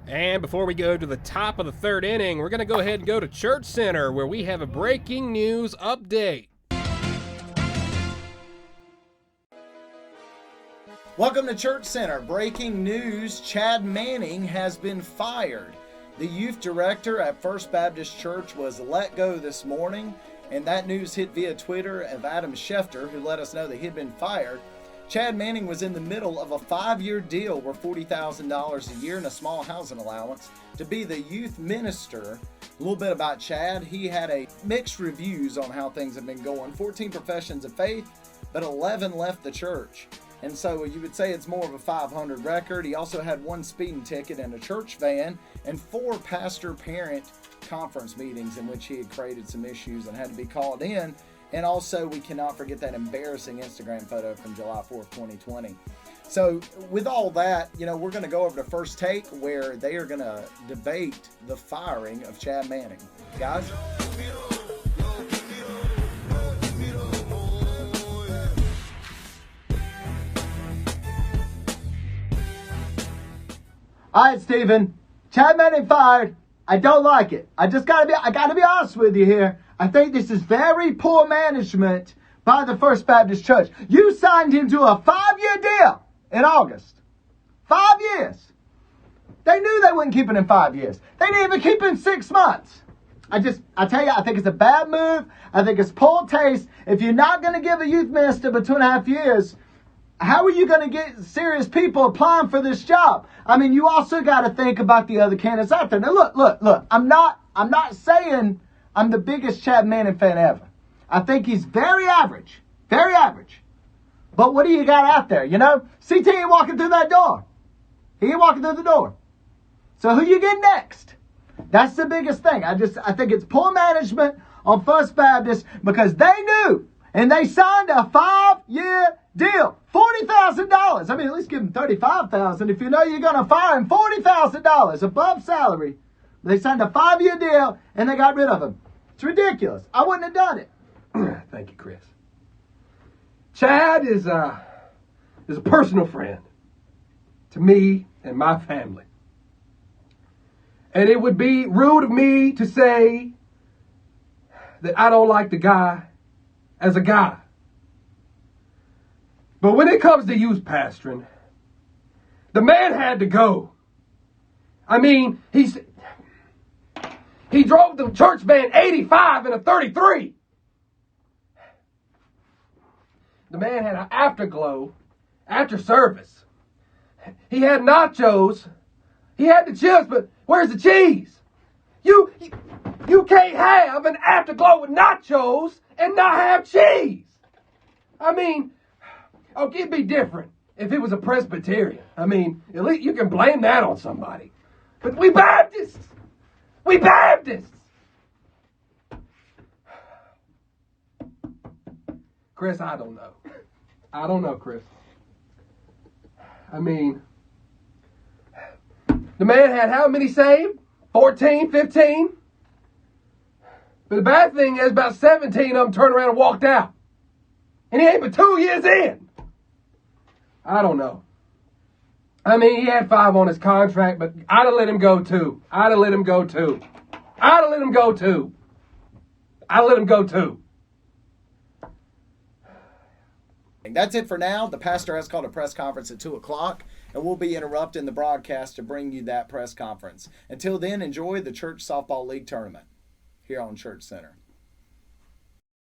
And before we go to the top of the third inning, we're going to go ahead and go to Church Center, where we have a breaking news update. Welcome to Church Center. Breaking news, Chad Manning has been fired. The youth director at First Baptist Church was let go this morning, and that news hit via Twitter of Adam Schefter, who let us know that he had been fired. Chad Manning was in the middle of a 5-year deal worth $40,000 a year and a small housing allowance to be the youth minister. A little bit about Chad. He had a mixed reviews on how things have been going. 14 professions of faith, but 11 left the church. And so you would say it's more of a 500 record. He also had 1 speeding ticket in a church van and 4 pastor-parent conference meetings in which he had created some issues and had to be called in. And also, we cannot forget that embarrassing Instagram photo from July 4th, 2020. So with all that, we're going to go over to First Take, where they are going to debate the firing of Chad Manning. Guys? All right, Stephen. Chad Manning fired. I don't like it. I gotta be honest with you here. I think this is very poor management by the First Baptist Church. You signed him to a 5-year deal in August. 5 years. They knew they wouldn't keep it in 5 years. They didn't even keep it in 6 months. I tell you, I think it's a bad move. I think it's poor taste. If you're not going to give a youth minister but 2.5 years, how are you going to get serious people applying for this job? I mean, you also got to think about the other candidates out there. Now, look. I'm not saying I'm the biggest Chad Manning fan ever. I think he's very average. Very average. But what do you got out there, CT ain't walking through that door. He ain't walking through the door. So who you get next? That's the biggest thing. I think it's poor management on First Baptist because they knew and they signed a 5-year deal. $40,000. I mean, at least give him $35,000 if you know you're going to fire him. $40,000 above salary. They signed a 5-year deal and they got rid of him. It's ridiculous. I wouldn't have done it. Thank you, Chris. Chad is a personal friend to me and my family. And it would be rude of me to say that I don't like the guy as a guy. But when it comes to youth pastoring, the man had to go. I mean, he drove the church van 85 in a 33. The man had an afterglow after service. He had nachos. He had the chips, but where's the cheese? You can't have an afterglow with nachos and not have cheese. I mean, okay, it'd be different if it was a Presbyterian. I mean, at least you can blame that on somebody. But we Baptists! We Baptists! Chris, I don't know. I don't know, Chris. I mean, the man had how many saved? 14, 15? But the bad thing is about 17 of them turned around and walked out. And he ain't but 2 years in. I don't know. I mean, he had 5 on his contract, but I'd have let him go too. That's it for now. The pastor has called a press conference at 2 o'clock, and we'll be interrupting the broadcast to bring you that press conference. Until then, enjoy the Church Softball League tournament here on Church Center.